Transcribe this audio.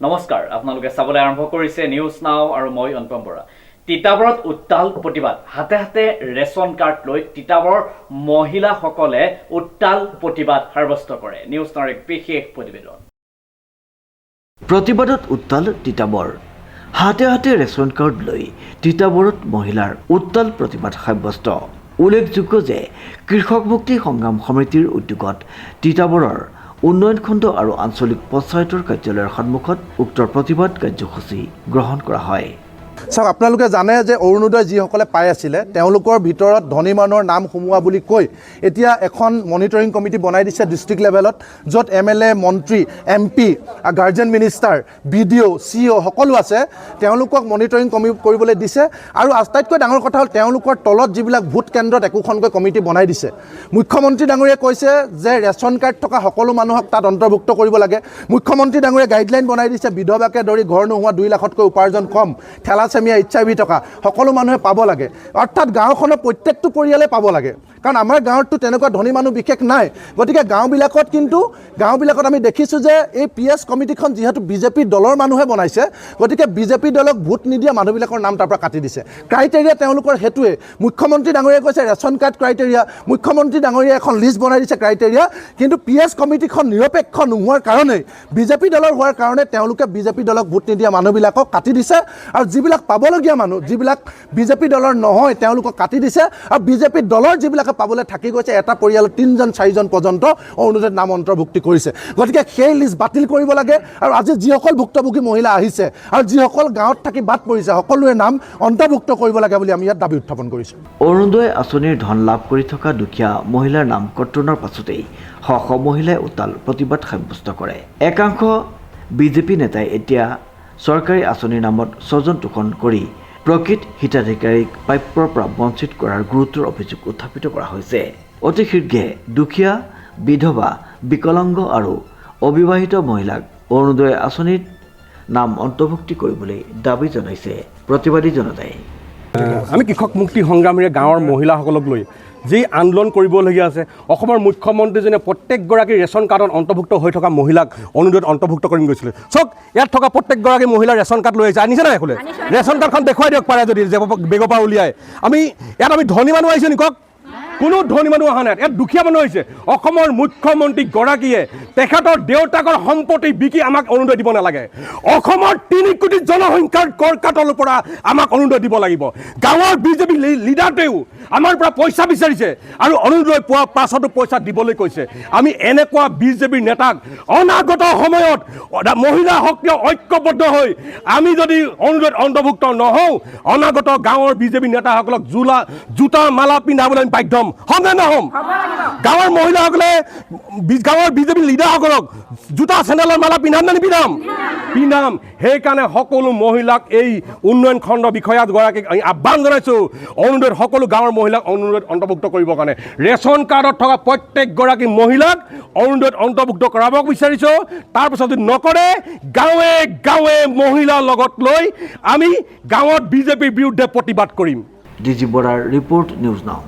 নমস্কাৰ আপোনালোকে চাবলৈ আৰম্ভ কৰিছে নিউজ নাও আৰু মই অনুপম বৰা তিতাবৰত উত্তাল প্ৰতিবাদ হাতে হাতে ৰেচন কাৰ্ড লৈ তিতাবৰ মহিলাসকলে উত্তাল প্ৰতিবাদ সাব্যস্ত কৰে নিউজ নাওৰ এক বিশেষ প্ৰতিবেদন প্ৰতিবাদত উত্তাল তিতাবৰ হাতে হাতে ৰেচন কাৰ্ড লৈ তিতাবৰত মহিলাৰ উত্তাল প্ৰতিবাদ সাব্যস্ত উল্লেখযোগ্য যে কৃষক মুক্তি সংগ্ৰাম সমিতিৰ উদ্যোগত তিতাবৰৰ উন্নয়ন খণ্ড আৰু আঞ্চলিক পঞ্চায়তৰ কাৰ্যালয়ৰ সন্মুখত উক্ত প্ৰতিবাদ কাৰ্যসূচী গ্ৰহণ কৰা হয়। চাওক আপোনালোকে জানে যে অৰুণোদয় যিসকলে পাই আছিলে তেওঁলোকৰ ভিতৰত ধনী মানুহৰ নাম সোমোৱা বুলি কৈ এতিয়া এখন মনিটৰিং কমিটি বনাই দিছে ডিষ্ট্ৰিক্ট লেভেলত য'ত MLA মন্ত্ৰী MP guardian minister BDO CO সকলো আছে তেওঁলোকক মনিটৰিং কৰিবলৈ দিছে আৰু আটাইতকৈ ডাঙৰ কথা হ'ল তেওঁলোকৰ তলত যিবিলাক ভোট কেন্দ্ৰত একোখনকৈ কমিটি বনাই দিছে মুখ্যমন্ত্ৰী ডাঙৰীয়াই কৈছে যে ৰেচন কাৰ্ড থকা সকলো মানুহক তাত অন্তৰ্ভুক্ত কৰিব লাগে মুখ্যমন্ত্ৰী ডাঙৰীয়াই গাইডলাইন বনাই দিছে বিধৱাকে ধৰি ঘৰ নোহোৱা 2 লাখতকৈ উপাৰ্জন কম থেলাচেমিয়া HIV থকা সকলো মানুহে পাব লাগে অৰ্থাৎ গাঁওখনৰ প্ৰত্যেকটো পৰিয়ালে পাব লাগে কাৰণ আমাৰ গাঁৱতটো তেনেকুৱা ধনী মানুহ বিশেষ নাই গতিকে গাঁওবিলাকত আমি দেখিছোঁ যে এই PS কমিটিখন যিহেতু BJP দলৰ মানুহে বনাইছে গতিকে BJP দলক ভোট নিদিয়া মানুহবিলাকৰ নাম তাৰ পৰা কাটি দিছে ক্ৰাইটেৰিয়া তেওঁলোকৰ হেতুৱে মুখ্যমন্ত্ৰী ডাঙৰীয়াই কৈছে ৰেচন কাৰ্ড ক্ৰাইটেৰিয়া মুখ্যমন্ত্ৰী ডাঙৰীয়াই এখন লিষ্ট বনাই দিছে ক্ৰাইটেৰিয়া কিন্তু PS কমিটিখন নিৰপেক্ষ নোহোৱাৰ কাৰণে BJP দলৰ হোৱাৰ কাৰণে তেওঁলোকে BJP দলক ভোট নিদিয়া মানুহবিলাকক কাটি দিছে আৰু যিবিলাক পাবলগীয়া মানুহ যিবিলাক BJP দলৰ নহয় তেওঁলোকক কাটি দিছে আৰু BJP দলৰ যিবিলাক পাবলৈ থাকি গৈছে এটা পৰিয়ালৰ 3জন 4জন পৰ্যন্ত অৰুণোদয়ত নাম অন্তৰ্ভুক্তি কৰিছে গতিকে সেই লিষ্ট বাতিল কৰিব লাগে আৰু আজি যিসকল ভুক্তভোগী মহিলা আহিছে আৰু যিসকল গাঁৱত থাকি বাদ পৰিছে সকলোৰে নাম অন্তৰ্ভুক্ত কৰিব লাগে বুলি আমি ইয়াত দাবী উত্থাপন কৰিছোঁ অৰুণোদয় আঁচনিৰ ধন লাভ কৰি থকা দুখীয়া মহিলাৰ নাম কৰ্তনৰ পাছতেই শ শ মহিলাই উত্তাল প্ৰতিবাদ সাব্যস্ত কৰে একাংশ BJP নেতাই এতিয়া চৰকাৰী আঁচনিৰ নামত স্বজন তোষণ কৰি প্ৰকৃত হিতাধিকাৰীক প্ৰাপ্যৰ পৰা বঞ্চিত কৰাৰ গুৰুতৰ অভিযোগ উত্থাপিত কৰা হৈছে অতি শীঘ্ৰে দুখীয়া বিধৱা বিকলাংগ আৰু অবিবাহিত মহিলাক অৰুণোদয় আঁচনিৰ নাম অন্তৰ্ভুক্তি কৰিবলৈ দাবী জনাইছে প্ৰতিবাদী জনতাই আমি কৃষক মুক্তি সংগ্ৰামীৰে গাঁৱৰ মহিলাসকলক লৈ যি আন্দোলন কৰিবলগীয়া আছে অসমৰ মুখ্যমন্ত্ৰীজনে প্ৰত্যেকগৰাকী ৰেচন কাৰ্ডত অন্তৰ্ভুক্ত হৈ থকা মহিলাক অৰুণোদয়ত অন্তৰ্ভুক্ত কৰিম গৈছিলে চাওক ইয়াত থকা প্ৰত্যেকগৰাকী মহিলা ৰেচন কাৰ্ড লৈ আহিছে আনিছে নাই ক'লে ৰেচন কাৰ্ডখন দেখুৱাই দিয়ক পাৰে যদি বেগৰ পৰা উলিয়াই আমি ধনী মানুহ আহিছোঁ নি কওক কোনো ধনী মানুহ অহা নাই ইয়াত দুখীয়া মানুহ আহিছে অসমৰ মুখ্যমন্ত্ৰীগৰাকীয়ে তেখেতৰ দেউতাকৰ সম্পত্তি বিকি আমাক অৰুণোদয় দিব নালাগে অসমৰ 3 কোটি জনসংখ্যাৰ কৰকাটৰ পৰা আমাক অৰুণোদয় দিব লাগিব গাঁৱৰ BJP লিডাৰতেও আমাৰ পৰা পইচা বিচাৰিছে আৰু অৰুণোদয় পোৱাৰ পাছতো পইচা দিবলৈ কৈছে আমি এনেকুৱা BJP নেতাক অনাগত সময়ত মহিলা শক্তিয়ে ঐক্যবদ্ধ হৈ আমি যদি অৰুণোদয়ত অন্তৰ্ভুক্ত নহওঁ অনাগত গাঁৱৰ BJP নেতাসকলক জোতা মালা পিন্ধাবলৈ আমি বাধ্য হ'ম নে নহ'ম গাঁৱৰ মহিলাসকলে গাঁৱৰ BJP লিডাৰসকলক জোতা চেণ্ডেলৰ মালা পিন্ধাম নে নিপিন্ধাম পিন্ধাম সেইকাৰণে সকলো মহিলাক এই উন্নয়ন খণ্ড বিষয়াগৰাকীক আমি আহ্বান জনাইছোঁ অৰুণোদয়ত সকলো গাঁৱৰ মহিলাক অৰুণোদয়ত অন্তৰ্ভুক্ত কৰিবৰ কাৰণে ৰেচন কাৰ্ডত থকা প্ৰত্যেকগৰাকী মহিলাক অৰুণোদয়ত অন্তৰ্ভুক্ত কৰাব বিচাৰিছোঁ তাৰপিছত যদি নকৰে গাঁৱে গাঁৱে মহিলাৰ লগত লৈ আমি গাঁৱত BJPৰ বিৰুদ্ধে প্ৰতিবাদ কৰিম DG বৰাৰ ৰিপৰ্ট নিউজ নাও।